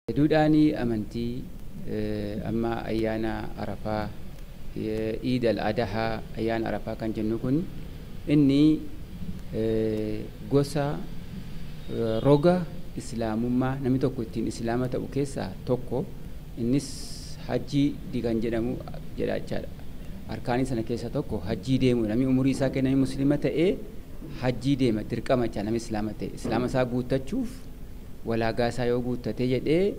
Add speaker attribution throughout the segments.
Speaker 1: Dudani amanti amma ayyaana Arafaa Eid al-Adha ayyaana Arafaa kan jennu kun inni gosa roga islaamummaa namni tokko ittiin islaama ta'u keessaa tokko innis hajjii kan jedhamu jedhachaadha. Arkaanii sana keessaa tokko hajjii deemu namni umurii isaa kenname muslima ta'ee hajjii deema dirqama cha namni islaama ta'e islaama isaa guuttachuuf walaagaa isaa yoo guuttate jedhee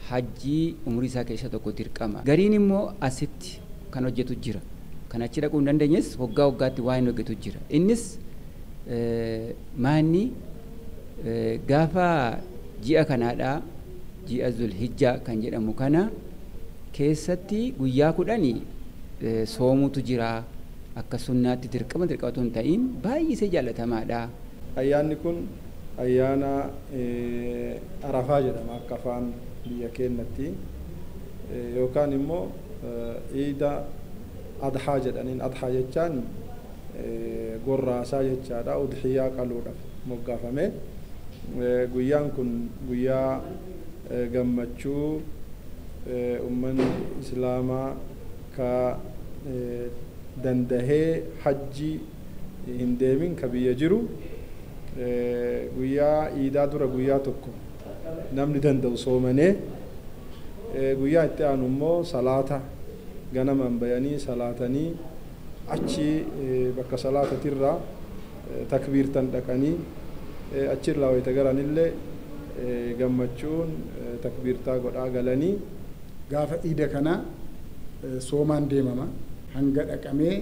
Speaker 1: hajjii umurii isaa keessaa tokko dirqama. Gariin immoo asitti kan hojjetu jira. Kan achi dhaquu hin dandeenyes waggaa waggaatti waa hin hojjetu jira. Innis maanni gaafa ji'a kanaadhaa ji'a Zulhijjaa kan jedhamu kana keessatti guyyaa 10 soomutu jira. Akka sunnaatti dirqama hin ta'in baay'ee jaallatamaadha.
Speaker 2: Ayyaanni kun ayyaana Arafaa jedhama akka afaan biyya keenyatti yookaan immoo Eid Adhaa jedhaniin Adhaa jechaan gorraasaa jechaadha udhiyaa qaluudhaaf moggaafame. Guyyaan kun guyyaa gammachuu ummanni islaamaa ka dandahee hajji hin deemin ka biyya jiru guyyaa iidaa dura guyyaa tokko namni danda'u soomanee guyyaa itti aanu immoo salaata ganaman bayanii salaatanii achi bakka salaatatirraa takbiirtan dhaqanii achirraa wayita garanillee gammachuun takbiirtaa godhaa galanii
Speaker 3: gaafa iida kana soomaan deemama hanga dhaqamee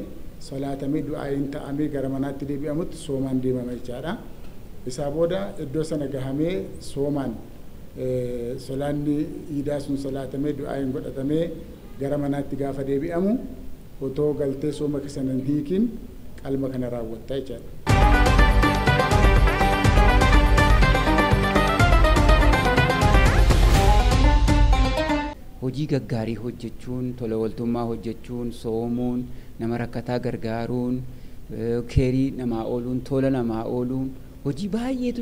Speaker 3: salaatamee du'aayin ta'amee gara manaatti deebi'amutti soomaan deemama jechaadha. Isaa booda iddoo sana gahamee soomaan salaanni iidaa sun salaatamee du'aayin godhatamee gara manaatti gaafa deebi'amu otoo galtee sooma kisanan hiikin qalma kana raawwatta jechaadha.
Speaker 1: Hojii gaggaarii hojjechuun, tola ooltummaa hojjechuun, soomuun, nama rakkataa gargaaruun, keerii namaa ooluun, tola namaa ooluun, hojii baay'eetu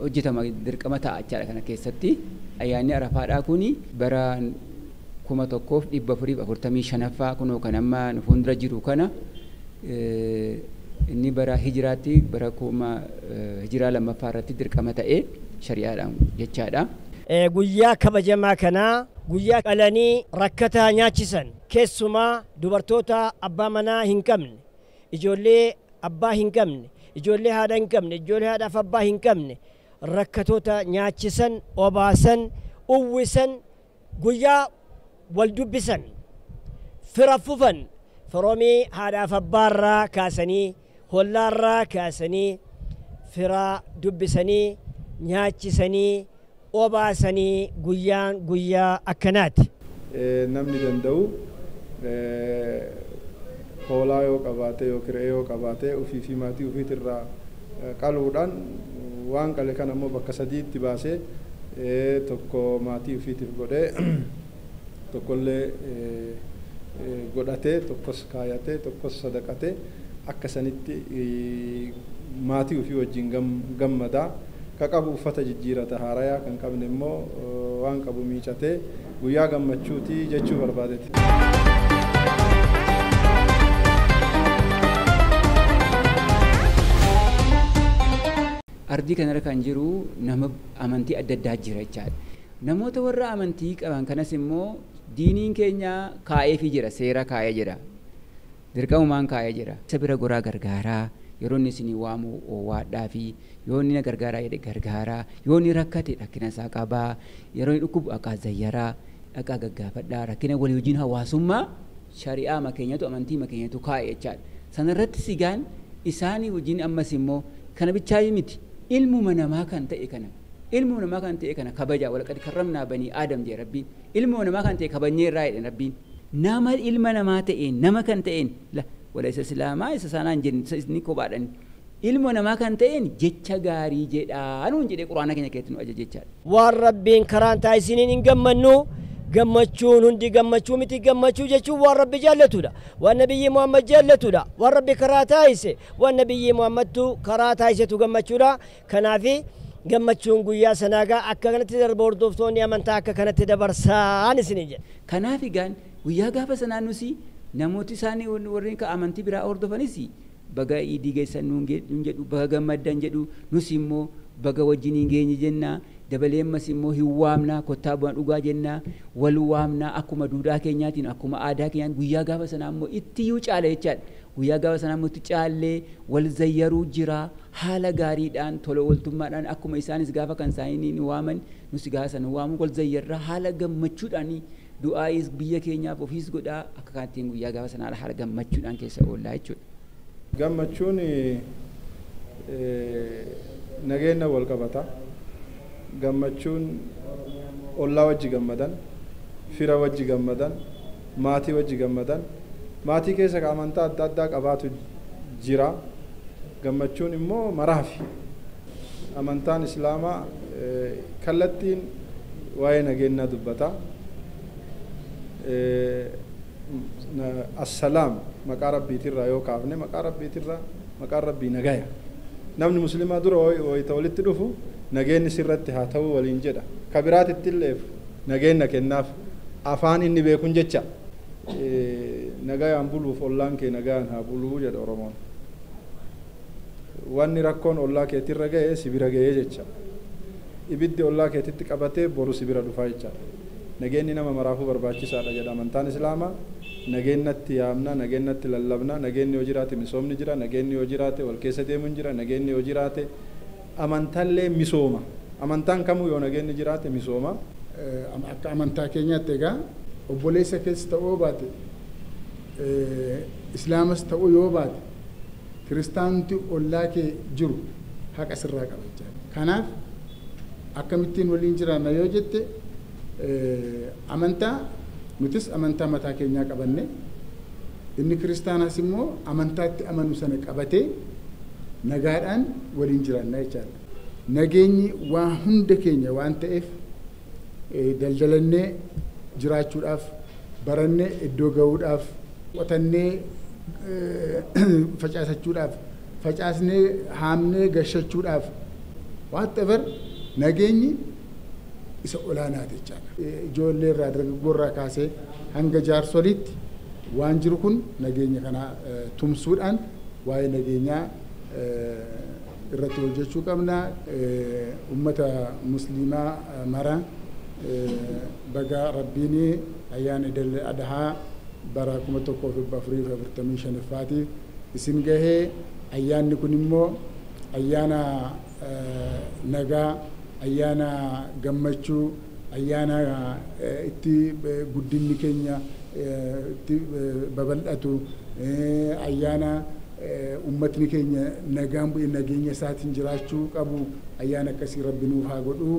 Speaker 1: hojjetama dirqama ta'achaadha kana keessatti. Ayyaanni Arafaadhaa kuni bara 1445 kunoo kan amma fuuldura jiru kana inni bara hijiraatti bara hijiraa lammaffaa irratti dirqama ta'ee shari'aadhaan jechaadha.
Speaker 4: Guyyaa kabajamaa kanaa guyyaa qalanii rakkataa nyaachisan keessumaa dubartoota abbaa manaa hin qabne ijoollee abbaa hin qabne ijoollee haadha hin qabne ijoollee haadhaaf abbaa hin qabne rakkatoota nyaachisan obaasan uwwisan guyyaa wal dubbisan fira fufan firoomii haadhaaf abbaarraa kaasanii hollaarraa kaasanii fira dubbisanii nyaachisanii obaasanii guyyaan guyyaa akkanaati.
Speaker 2: Namni danda'u hoolaa yoo qabaate yoo kiree yoo qabaate ofii fi maatii ofiitirraa qaluudhaan waan qale kan ammoo bakka sadiitti baasee tokko maatii ofiitiif godhee tokkollee godhatee tokkos kaayatee tokkos sadaqatee akka sanitti maatii ofii wajjin gammadaa. Kaqabu uffata jijjiirata haarayaa kan qabne immoo waan qabu miicatee guyyaa gammachuutii jechuu barbaadeeti.
Speaker 1: Ardii kanarra kan jiru nama amantii adda addaa jira jechaadha. Namoota warra amantii qaban kanas immoo diiniin keenya kaa'eefii jira seera kaa'ee jira. Dirqamumaan kaa'ee jira. Isa bira goraa gargaaraa. Yeroo inni isin waamu waadhaa fi yoo inni gargaaraa jedhe gargaaraa yoo inni rakkate rakkina isaa qabaa yeroo inni dhukkubu akka zayyaraa akka gaggaafadhaa rakkina walii wajjin hawaasummaa shari'aa makeenyatu amantii makeenyatu kaa'e jechaadha. Sanarratti sigaan isaanii wajjin ammas immoo kana bichaa miti ilmuma namaa kan ta'e kana kabajaa walaqad karramnaa banii aadam jee rabbiin ilmuma namaa kan ta'e kabajnee irraa jedhe rabbiin nama ilma namaa ta'een nama kan ta'een wala isa islaamaa isa sanaan jenni isa isni kophaadhaan ilmo namaa kan ta'een jecha gaarii jedhaa nuun jedhee quraana keenya keessatti nu ajajechaadha.
Speaker 4: Waan rabbiin karaan taasisiniin hin gammannu gammachuun hundi gammachuu miti gammachuu jechuun waan rabbi jaallatudha. Waan nabiyyi Muhammad jaallatudha. Waan rabbi karaa taasise waan nabiyyi Muhammadtu karaa taasisetu gammachuudha. Kanaafi gammachuun guyyaa sanaagaa akka kanatti darba hordoftoonni amantaa akka kanatti dabarsaan isinii jedha.
Speaker 1: Kanaaf egaan guyyaa gaafa sanaa nusi namooti isaanii warreen amantii biraa hordofanis baga iidii geessan nuun jedhu baga gammaddan jedhu nus immoo baga wajjiniin geenye jenna dabalee ammas immoo hin waamna kottaa bu'aan dhugaa jenna wal waamna akkuma duudhaa keenyaatiin akkuma aadaa keenyaan guyyaa gaafa sanaa immoo ittiyyuu caala jechaadha. Guyyaa gaafa sanaa immoo itti caallee wal zayyaruu jira haala gaariidhaan tola ooltummaadhaan akkuma isaanis gaafa kan isaanii ni waaman nus gaafa sana waamu wal zayyarra haala gammachuudhaan du'aayis biyya keenyaaf ofiis godhaa akka kanattiin guyyaa gaafa sanaa haala gammachuudhaan keessa oollaa jechuudha.
Speaker 2: Gammachuun nageenya wal qabata. Gammachuun ollaa wajji gammadan, fira wajji gammadan, maatii wajji gammadan. Maatii keessa ka amantaa adda addaa qabaatu jira. Gammachuun immoo maraafi. Amantaan Islaamaa kallattiin waa'ee nageenyaa dubbata. Assalaam maqaa rabbiitirraa yoo kaafne maqaa rabbiitirraa maqaan rabbii nagaya. Namni muslimaa dura wayita walitti dhufu nageenyi sirratti haa ta'u waliin jedha. Ka biraatitti illeef nageenya kennaaf afaan inni beekun jecha nagayaan buluuf ollaan kee nagayaan haa buluu jedha Oromoon. Wanni rakkoon ollaa keetirra ga'ee sibira ga'ee jecha. Ibiddi ollaa keetitti qabatee boru sibira dhufaa jecha. Nageenyi nama maraafuu barbaachisaadha jedha amantaan Islaamaa. Nageenyatti yaamna, nageenyatti lallabna, nageenyi yoo jiraate misoomni jira, nageenyi yoo jiraate wal keessa deemuun jira, nageenyi yoo jiraate amantaallee misooma. Amantaan kamuu yoo nageenyi jiraate misooma.
Speaker 3: Akka amantaa keenyaatti egaa obboleessa keessa ta'uu baate Islaamas ta'uu yoo baate kiristaanti ollaa kee jiru haqa sirraa qaba jechuudha. Kanaaf akkamittiin waliin jiraanna yoo jette amantaa nutis amantaa mataa keenyaa qabanne inni kiristaanas immoo amantaatti amanu sana qabatee nagaadhaan waliin jiraanna jechaadha. Nageenyi waa hunda keenya waan ta'eef daldalannee jiraachuudhaaf barannee iddoo ga'uudhaaf qotannee facaasachuudhaaf facaasnee haamnee gashachuudhaaf whatever nageenyi isa olaanaa jechaadha. Ijoollee irraa dargaggoorraa kaasee hanga jaarsoliitti waan jiru kun nageenya kana tumsuudhaan waa'ee nageenyaa irratti hojjechuu qabna. Ummata musliimaa mara baga rabbiin ayyaana idil adhaa bara 1445 isin gahee ayyaanni kun immoo ayyaana nagaa ayyaana gammachuu ayyaana itti guddinni keenya itti babal'atu ayyaana ummatni keenya nagaan bu'ee nageenya isaatiin jiraachuu qabu ayyaana akkasii rabbi nuuf haa godhu.